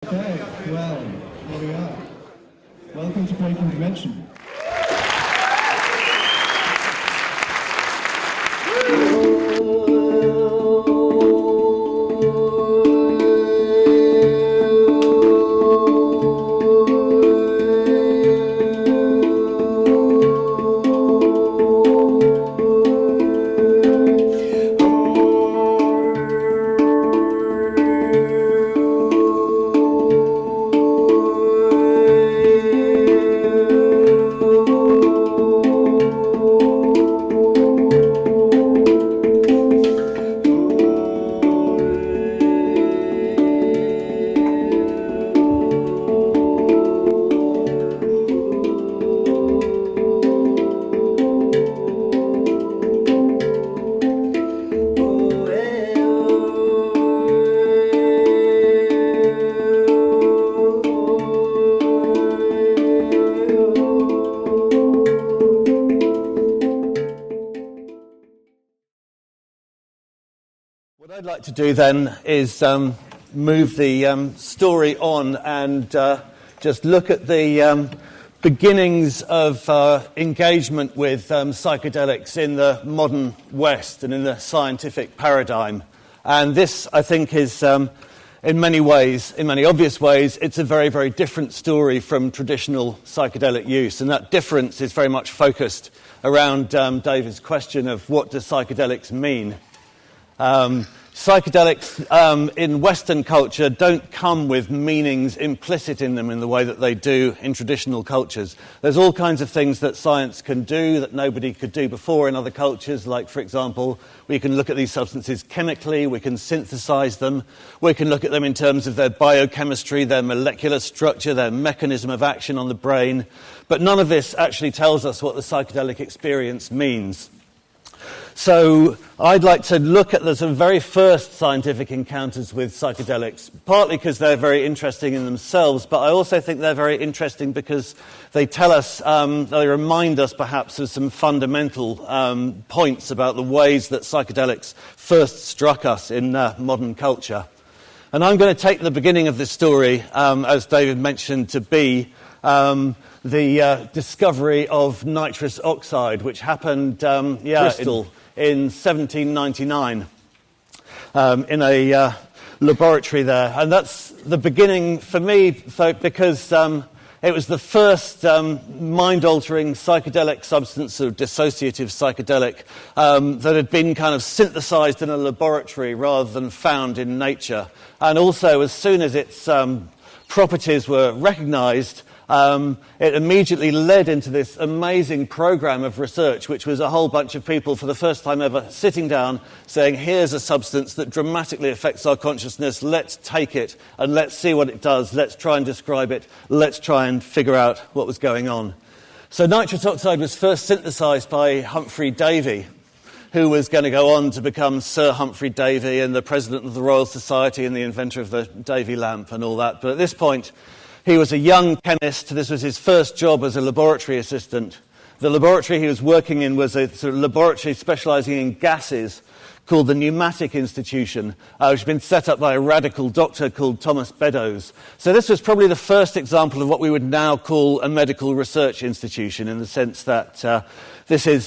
Okay, well, here we are. Welcome to Breaking Convention. What I'd like to do then is move the story on and just look at the beginnings of engagement with psychedelics in the modern West and in the scientific paradigm. And this, I think, is in many ways, in many obvious ways, it's a very, very different story from traditional psychedelic use. And that difference is very much focused around David's question of what does psychedelics mean? Psychedelics in Western culture don't come with meanings implicit in them in the way that they do in traditional cultures. There's all kinds of things that science can do that nobody could do before in other cultures, like, for example, we can look at these substances chemically, we can synthesize them, we can look at them in terms of their biochemistry, their molecular structure, their mechanism of action on the brain, but none of this actually tells us what the psychedelic experience means. So I'd like to look at the sort of very first scientific encounters with psychedelics, partly because they're very interesting in themselves, but I also think they're very interesting because they tell us, they remind us perhaps of some fundamental points about the ways that psychedelics first struck us in modern culture. And I'm going to take the beginning of this story, as David mentioned, to be the discovery of nitrous oxide, which happened in Bristol in 1799 in a laboratory there. And that's the beginning for me, because it was the first mind-altering psychedelic substance, or dissociative psychedelic, that had been kind of synthesized in a laboratory rather than found in nature. And also, as soon as its properties were recognized, it immediately led into this amazing program of research, which was a whole bunch of people for the first time ever sitting down saying, here's a substance that dramatically affects our consciousness, let's take it and let's see what it does, let's try and describe it, let's try and figure out what was going on. So nitrous oxide was first synthesized by Humphrey Davy, who was going to go on to become Sir Humphrey Davy and the president of the Royal Society and the inventor of the Davy lamp and all that. But at this point, he was a young chemist. This was his first job as a laboratory assistant. The laboratory he was working in was a sort of laboratory specializing in gases called the Pneumatic Institution, which had been set up by a radical doctor called Thomas Beddoes. So this was probably the first example of what we would now call a medical research institution, in the sense that this is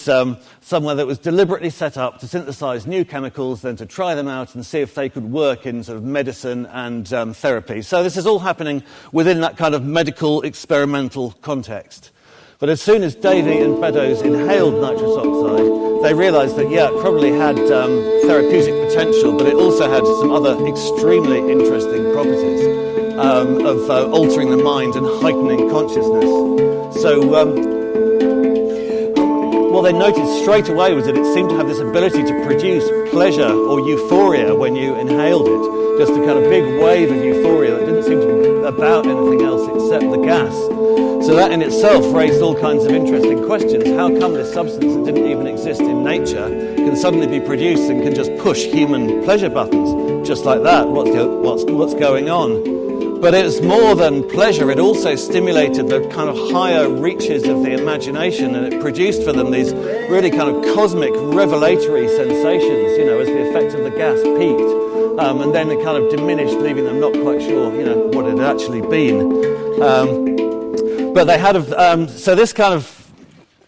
somewhere that was deliberately set up to synthesize new chemicals, then to try them out and see if they could work in sort of medicine and therapy. So this is all happening within that kind of medical experimental context. But as soon as Davy and Beddoes inhaled nitrous oxide, they realized that, yeah, it probably had therapeutic potential, but it also had some other extremely interesting properties of altering the mind and heightening consciousness. So what they noticed straight away was that it seemed to have this ability to produce pleasure or euphoria when you inhaled it. Just a kind of big wave of euphoria that didn't seem to be about anything else except the gas. So that in itself raised all kinds of interesting questions. How come this substance that didn't even exist in nature can suddenly be produced and can just push human pleasure buttons just like that? What's going on? But it's more than pleasure. It also stimulated the kind of higher reaches of the imagination, and it produced for them these really kind of cosmic revelatory sensations, you know, as the effect of the gas peaked. and then it kind of diminished, leaving them not quite sure, what it had actually been. But they had, so this kind of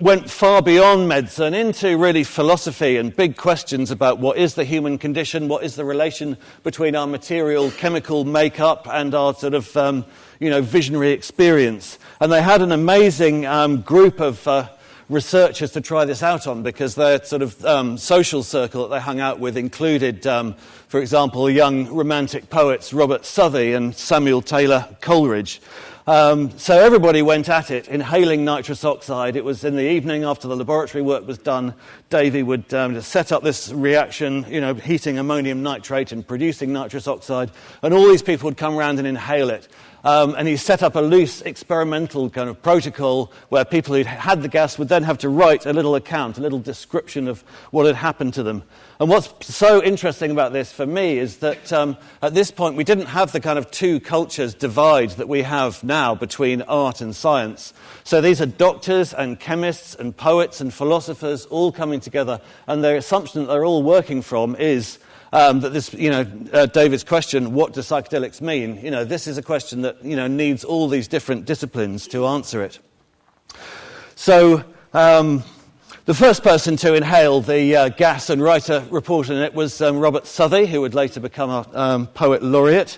went far beyond medicine into really philosophy and big questions about what is the human condition, what is the relation between our material, chemical makeup and our sort of, visionary experience. And they had an amazing group of researchers to try this out on, because their sort of social circle that they hung out with included, for example, young romantic poets Robert Southey and Samuel Taylor Coleridge. So everybody went at it, inhaling nitrous oxide. It was in the evening after the laboratory work was done. Davy would just set up this reaction, heating ammonium nitrate and producing nitrous oxide, and all these people would come around and inhale it. And he set up a loose experimental kind of protocol where people who'd had the gas would then have to write a little account, a little description of what had happened to them. And what's so interesting about this for me is that at this point we didn't have the kind of two cultures divide that we have now between art and science. So these are doctors and chemists and poets and philosophers all coming together, and the assumption that they're all working from is that this, David's question, what do psychedelics mean? This is a question that, needs all these different disciplines to answer it. So the first person to inhale the gas and write a report on it was Robert Southey, who would later become a poet laureate.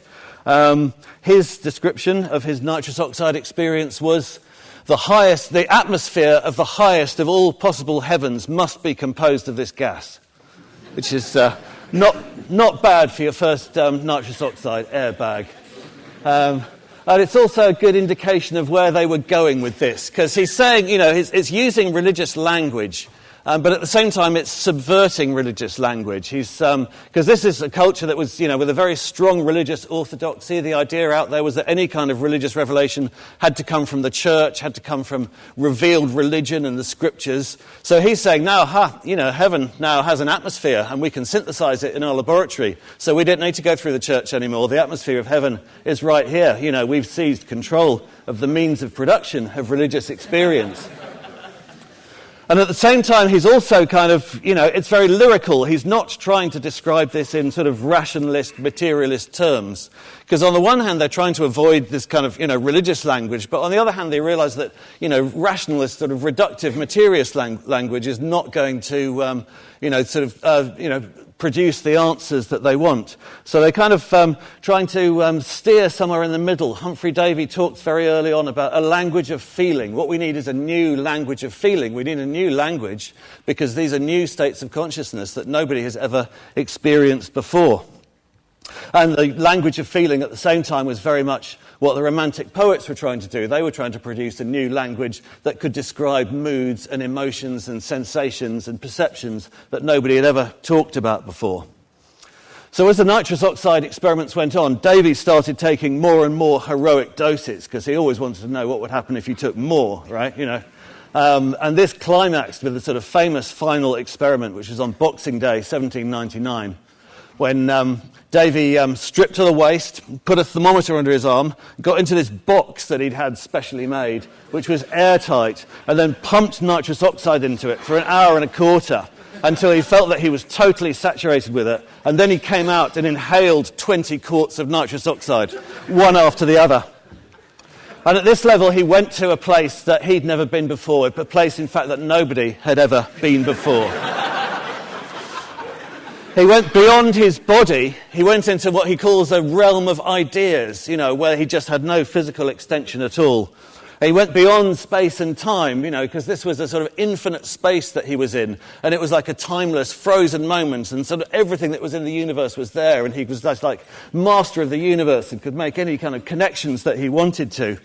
His description of his nitrous oxide experience was the atmosphere of the highest of all possible heavens must be composed of this gas, which is not bad for your first nitrous oxide airbag. And it's also a good indication of where they were going with this, because he's saying, it's using religious language, but at the same time it's subverting religious language. Because this is a culture that was, with a very strong religious orthodoxy. The idea out there was that any kind of religious revelation had to come from the church, had to come from revealed religion and the scriptures. So he's saying now, heaven now has an atmosphere and we can synthesize it in our laboratory. So we don't need to go through the church anymore. The atmosphere of heaven is right here. We've seized control of the means of production of religious experience. And at the same time, he's also kind of, it's very lyrical. He's not trying to describe this in sort of rationalist, materialist terms. Because on the one hand, they're trying to avoid this kind of, religious language. But on the other hand, they realize that, rationalist, sort of reductive, materialist language is not going to, produce the answers that they want. So they're kind of trying to steer somewhere in the middle. Humphrey Davy talks very early on about a language of feeling. What we need is a new language of feeling. We need a new language because these are new states of consciousness that nobody has ever experienced before. And the language of feeling at the same time was very much what the Romantic poets were trying to do. They were trying to produce a new language that could describe moods and emotions and sensations and perceptions that nobody had ever talked about before. So as the nitrous oxide experiments went on, Davy started taking more and more heroic doses because he always wanted to know what would happen if you took more, right? And this climaxed with the sort of famous final experiment, which was on Boxing Day, 1799, when Davy stripped to the waist, put a thermometer under his arm, got into this box that he'd had specially made, which was airtight, and then pumped nitrous oxide into it for an hour and a quarter until he felt that he was totally saturated with it. And then he came out and inhaled 20 quarts of nitrous oxide, one after the other. And at this level, he went to a place that he'd never been before, a place, in fact, that nobody had ever been before. He went beyond his body. He went into what he calls a realm of ideas, where he just had no physical extension at all. He went beyond space and time, because this was a sort of infinite space that he was in. And it was like a timeless, frozen moment. And sort of everything that was in the universe was there. And he was just like master of the universe and could make any kind of connections that he wanted to.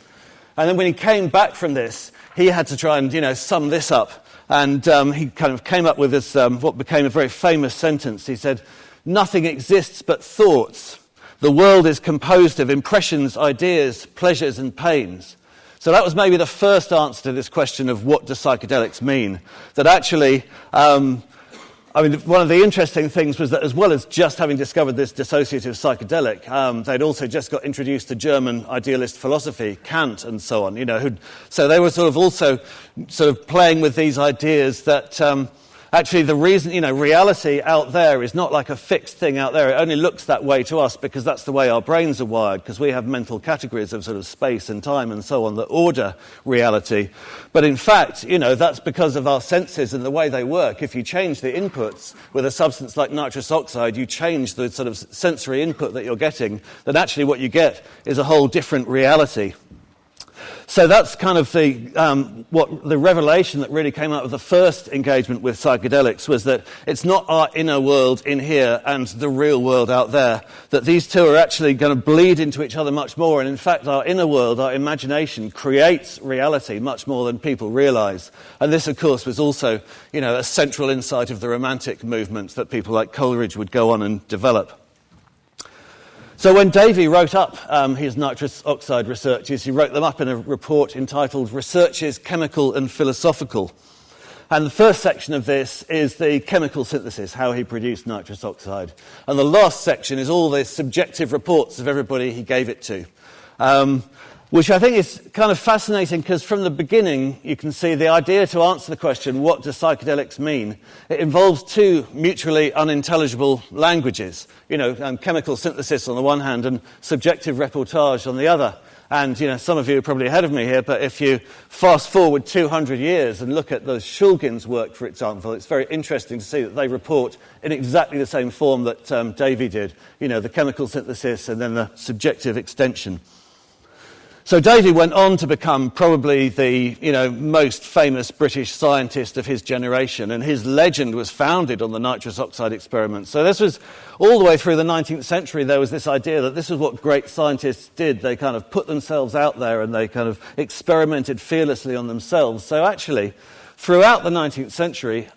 And then when he came back from this, he had to try and, sum this up. And he kind of came up with this, what became a very famous sentence. He said, "Nothing exists but thoughts. The world is composed of impressions, ideas, pleasures, and pains." So that was maybe the first answer to this question of what do psychedelics mean. That actually, one of the interesting things was that as well as just having discovered this dissociative psychedelic, they'd also just got introduced to German idealist philosophy, Kant and so on, so they were also playing with these ideas that Actually, the reason, reality out there is not like a fixed thing out there. It only looks that way to us because that's the way our brains are wired, because we have mental categories of sort of space and time and so on that order reality. But in fact, that's because of our senses and the way they work. If you change the inputs with a substance like nitrous oxide, you change the sort of sensory input that you're getting, then actually what you get is a whole different reality. So that's kind of the revelation that really came out of the first engagement with psychedelics, was that it's not our inner world in here and the real world out there, that these two are actually going to bleed into each other much more. And in fact, our inner world, our imagination, creates reality much more than people realize. And this, of course, was also, a central insight of the Romantic movement that people like Coleridge would go on and develop. So when Davy wrote up his nitrous oxide researches, he wrote them up in a report entitled Researches Chemical and Philosophical. And the first section of this is the chemical synthesis, how he produced nitrous oxide. And the last section is all the subjective reports of everybody he gave it to. Which I think is kind of fascinating, because from the beginning you can see the idea to answer the question, what do psychedelics mean? It involves two mutually unintelligible languages, chemical synthesis on the one hand and subjective reportage on the other. And, some of you are probably ahead of me here, but if you fast forward 200 years and look at the Shulgin's work, for example, it's very interesting to see that they report in exactly the same form that Davy did, the chemical synthesis and then the subjective extension. So Davy went on to become probably the, most famous British scientist of his generation, and his legend was founded on the nitrous oxide experiment. So this was all the way through the 19th century. There was this idea that this is what great scientists did. They kind of put themselves out there and they kind of experimented fearlessly on themselves. So actually, throughout the 19th century,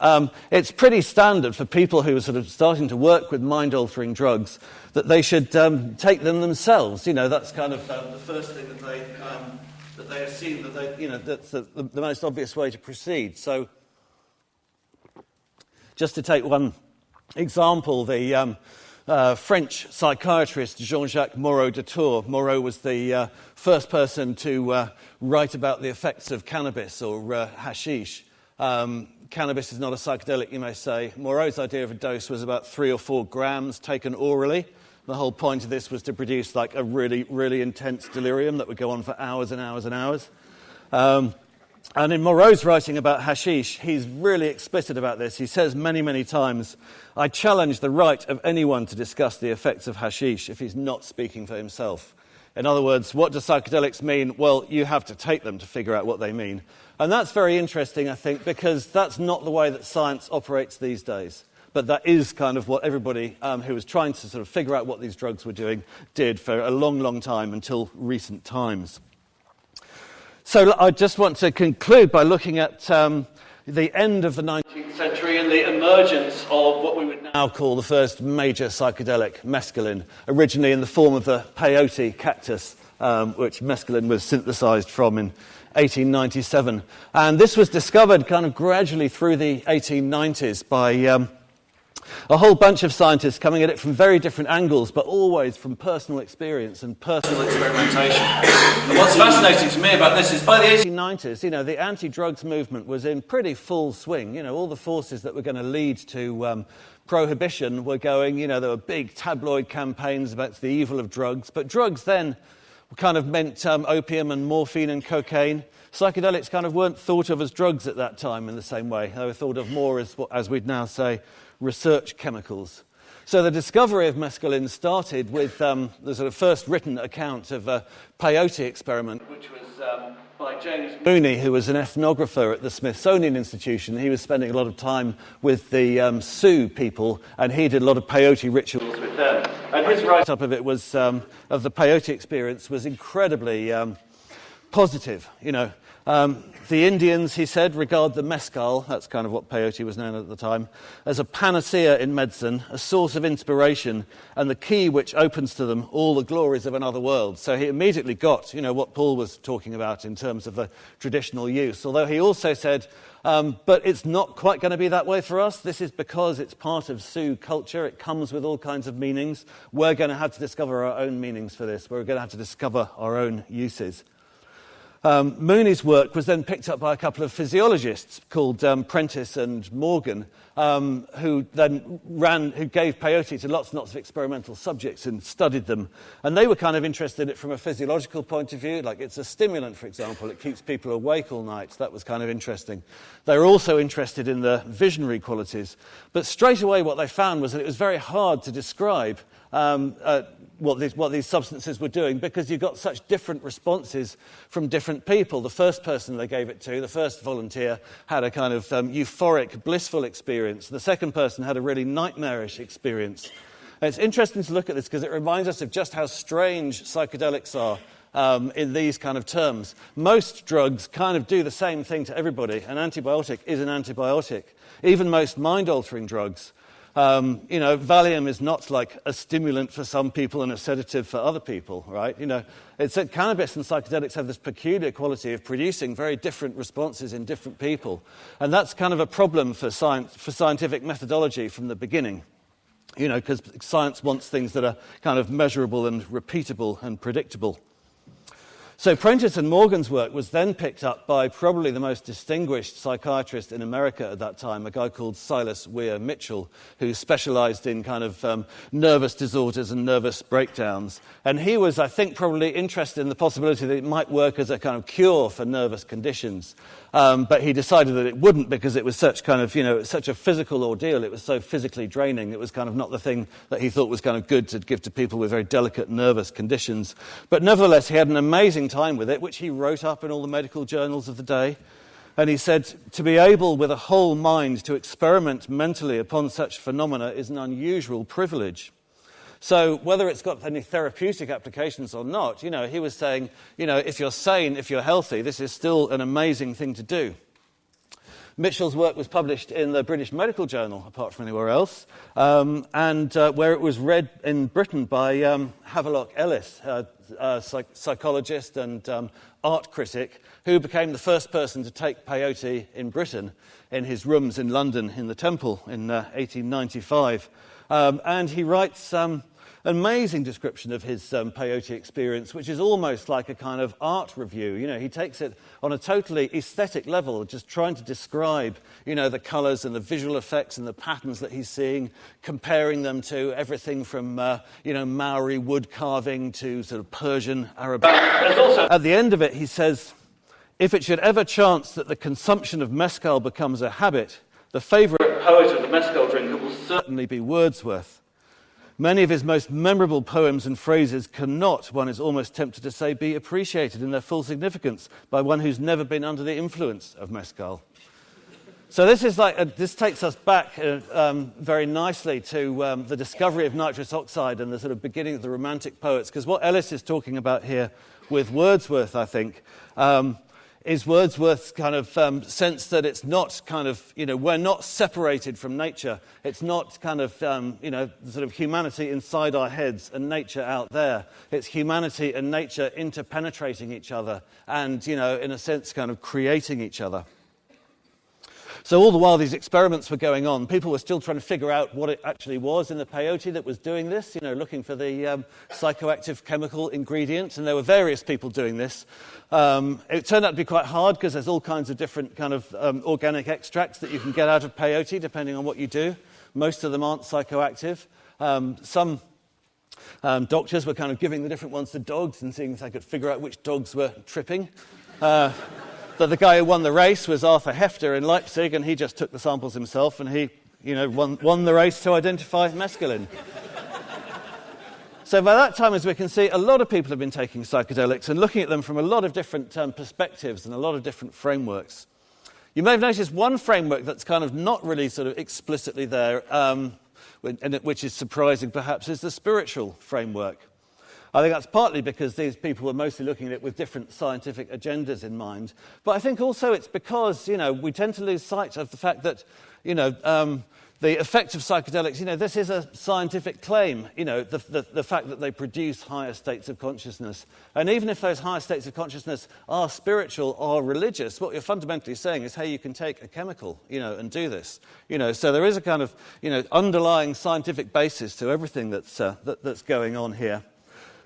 it's pretty standard for people who are sort of starting to work with mind-altering drugs that they should take them themselves. That's kind of the first thing that they assume that's the most obvious way to proceed. So, just to take one example, the French psychiatrist Jean-Jacques Moreau de Tours. Moreau was the first person to write about the effects of cannabis or hashish. Cannabis is not a psychedelic, you may say. Moreau's idea of a dose was about 3 or 4 grams taken orally. The whole point of this was to produce like a really, really intense delirium that would go on for hours and hours and hours. And in Moreau's writing about hashish, he's really explicit about this. He says many, many times, I challenge the right of anyone to discuss the effects of hashish if he's not speaking for himself. In other words, what do psychedelics mean? Well, you have to take them to figure out what they mean. And that's very interesting, I think, because that's not the way that science operates these days. But that is kind of what everybody who was trying to sort of figure out what these drugs were doing did for a long, long time until recent times. So I just want to conclude by looking at the end of the 19th century and the emergence of what we would now call the first major psychedelic, mescaline, originally in the form of the peyote cactus, which mescaline was synthesized from in 1897. And this was discovered kind of gradually through the 1890s by a whole bunch of scientists coming at it from very different angles, but always from personal experience and personal experimentation. And what's fascinating to me about this is by the 1890s, the anti-drugs movement was in pretty full swing. All the forces that were going to lead to prohibition were going, there were big tabloid campaigns about the evil of drugs, but drugs then kind of meant opium and morphine and cocaine. Psychedelics kind of weren't thought of as drugs at that time in the same way. They were thought of more as we'd now say, research chemicals. So the discovery of mescaline started with the sort of first written account of a peyote experiment, which was by James Mooney, who was an ethnographer at the Smithsonian Institution. He was spending a lot of time with the Sioux people, and he did a lot of peyote rituals with them. And his write-up of it was, of the peyote experience, was incredibly positive, The Indians, he said, regard the mescal, that's kind of what peyote was known at the time, as a panacea in medicine, a source of inspiration, and the key which opens to them all the glories of another world. So he immediately got, what Paul was talking about in terms of the traditional use. Although he also said, but it's not quite going to be that way for us. This is because it's part of Sioux culture. It comes with all kinds of meanings. We're going to have to discover our own meanings for this. We're going to have to discover our own uses. Mooney's work was then picked up by a couple of physiologists called Prentice and Morgan, who gave peyote to lots and lots of experimental subjects and studied them. And they were kind of interested in it from a physiological point of view, like it's a stimulant, for example. It keeps people awake all night. That was kind of interesting. They were also interested in the visionary qualities. But straight away what they found was that it was very hard to describe what these substances were doing, because you got such different responses from different people. The first person they gave it to, the first volunteer, had a kind of euphoric, blissful experience. The second person had a really nightmarish experience. And it's interesting to look at this because it reminds us of just how strange psychedelics are in these kind of terms. Most drugs kind of do the same thing to everybody. An antibiotic is an antibiotic. Even most mind-altering drugs. Valium is not like a stimulant for some people and a sedative for other people, right? It's that cannabis and psychedelics have this peculiar quality of producing very different responses in different people. And that's kind of a problem for scientific methodology from the beginning, because science wants things that are kind of measurable and repeatable and predictable. So Prentice and Morgan's work was then picked up by probably the most distinguished psychiatrist in America at that time, a guy called Silas Weir Mitchell, who specialized in kind of nervous disorders and nervous breakdowns. And he was, I think, probably interested in the possibility that it might work as a kind of cure for nervous conditions. But he decided that it wouldn't, because it was such kind of, such a physical ordeal. It was so physically draining. It was kind of not the thing that he thought was kind of good to give to people with very delicate nervous conditions. But nevertheless, he had an amazing time with it, which he wrote up in all the medical journals of the day. And he said, to be able with a whole mind to experiment mentally upon such phenomena is an unusual privilege. So whether it's got any therapeutic applications or not, he was saying, if you're sane, if you're healthy, this is still an amazing thing to do. Mitchell's work was published in the British Medical Journal, apart from anywhere else, and where it was read in Britain by Havelock Ellis, a psychologist and art critic, who became the first person to take peyote in Britain in his rooms in London in the Temple in 1895. And he writes an amazing description of his peyote experience, which is almost like a kind of art review. He takes it on a totally aesthetic level, just trying to describe, the colours and the visual effects and the patterns that he's seeing, comparing them to everything from, Maori wood carving to sort of Persian Arabic. At the end of it, he says, if it should ever chance that the consumption of mezcal becomes a habit, the favourite poet of the mezcal drinker will certainly be Wordsworth. Many of his most memorable poems and phrases cannot, one is almost tempted to say, be appreciated in their full significance by one who's never been under the influence of mezcal. So this takes us back very nicely to the discovery of nitrous oxide and the sort of beginning of the Romantic poets, because what Ellis is talking about here with Wordsworth, I think, is Wordsworth's kind of sense that it's not kind of, we're not separated from nature. It's not kind of, sort of humanity inside our heads and nature out there. It's humanity and nature interpenetrating each other and, in a sense, kind of creating each other. So all the while these experiments were going on, people were still trying to figure out what it actually was in the peyote that was doing this, looking for the psychoactive chemical ingredient, and there were various people doing this. It turned out to be quite hard because there's all kinds of different kind of organic extracts that you can get out of peyote depending on what you do. Most of them aren't psychoactive. Some doctors were kind of giving the different ones to dogs and seeing if they could figure out which dogs were tripping. The guy who won the race was Arthur Hefter in Leipzig, and he just took the samples himself, and he, won the race to identify mescaline. So by that time, as we can see, a lot of people have been taking psychedelics and looking at them from a lot of different perspectives and a lot of different frameworks. You may have noticed one framework that's kind of not really sort of explicitly there, which is surprising perhaps, is the spiritual framework. I think that's partly because these people were mostly looking at it with different scientific agendas in mind. But I think also it's because, we tend to lose sight of the fact that, the effect of psychedelics, this is a scientific claim, the fact that they produce higher states of consciousness. And even if those higher states of consciousness are spiritual or religious, what you're fundamentally saying is, hey, you can take a chemical, and do this. So there is a kind of, underlying scientific basis to everything that's going on here.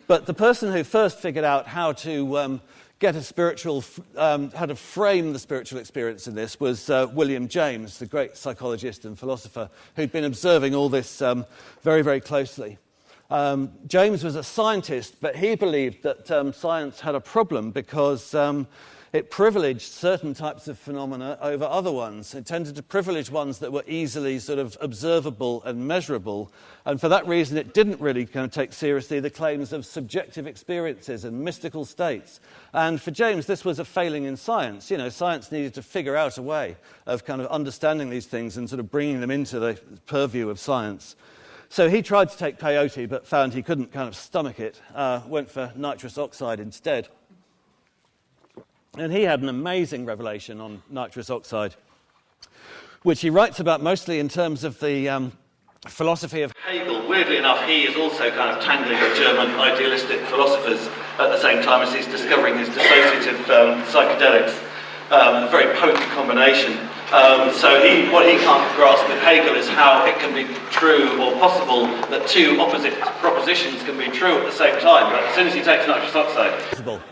But the person who first figured out how to get a spiritual, how to frame the spiritual experience in this was William James, the great psychologist and philosopher, who'd been observing all this very, very closely. James was a scientist, but he believed that science had a problem because it privileged certain types of phenomena over other ones. It tended to privilege ones that were easily sort of observable and measurable, and for that reason it didn't really kind of take seriously the claims of subjective experiences and mystical states. And for James, this was a failing in science. You know, science needed to figure out a way of kind of understanding these things and sort of bringing them into the purview of science. So he tried to take peyote, but found he couldn't kind of stomach it, went for nitrous oxide instead. And he had an amazing revelation on nitrous oxide, which he writes about mostly in terms of the philosophy of Hegel. Weirdly enough, he is also kind of tangling with German idealistic philosophers at the same time as he's discovering his dissociative psychedelics, a very potent combination. So what he can't grasp with Hegel is how it can be true or possible that two opposite propositions can be true at the same time. But as soon as he takes nitrous oxide...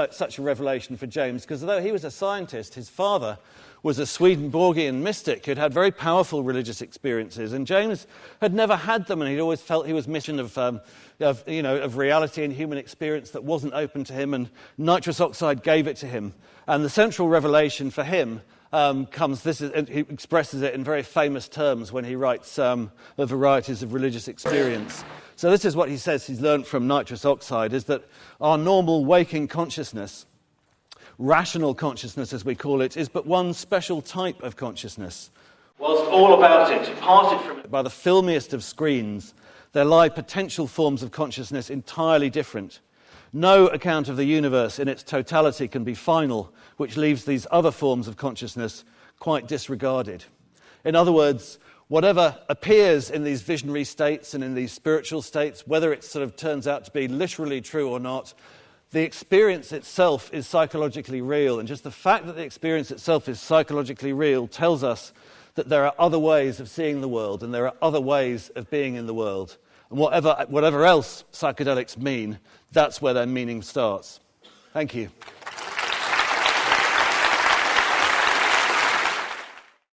Such a revelation for James, because although he was a scientist, his father was a Swedenborgian mystic who'd had very powerful religious experiences, and James had never had them, and he'd always felt he was missing of reality and human experience that wasn't open to him, and nitrous oxide gave it to him. And the central revelation for him he expresses it in very famous terms when he writes the varieties of religious experience. So this is what he says he's learned from nitrous oxide, is that our normal waking consciousness, rational consciousness as we call it, is but one special type of consciousness. Whilst all about it, parted from it by the filmiest of screens, there lie potential forms of consciousness entirely different. No account of the universe in its totality can be final, which leaves these other forms of consciousness quite disregarded. In other words, whatever appears in these visionary states and in these spiritual states, whether it sort of turns out to be literally true or not, the experience itself is psychologically real. And just the fact that the experience itself is psychologically real tells us that there are other ways of seeing the world and there are other ways of being in the world. And whatever else psychedelics mean, that's where their meaning starts. Thank you.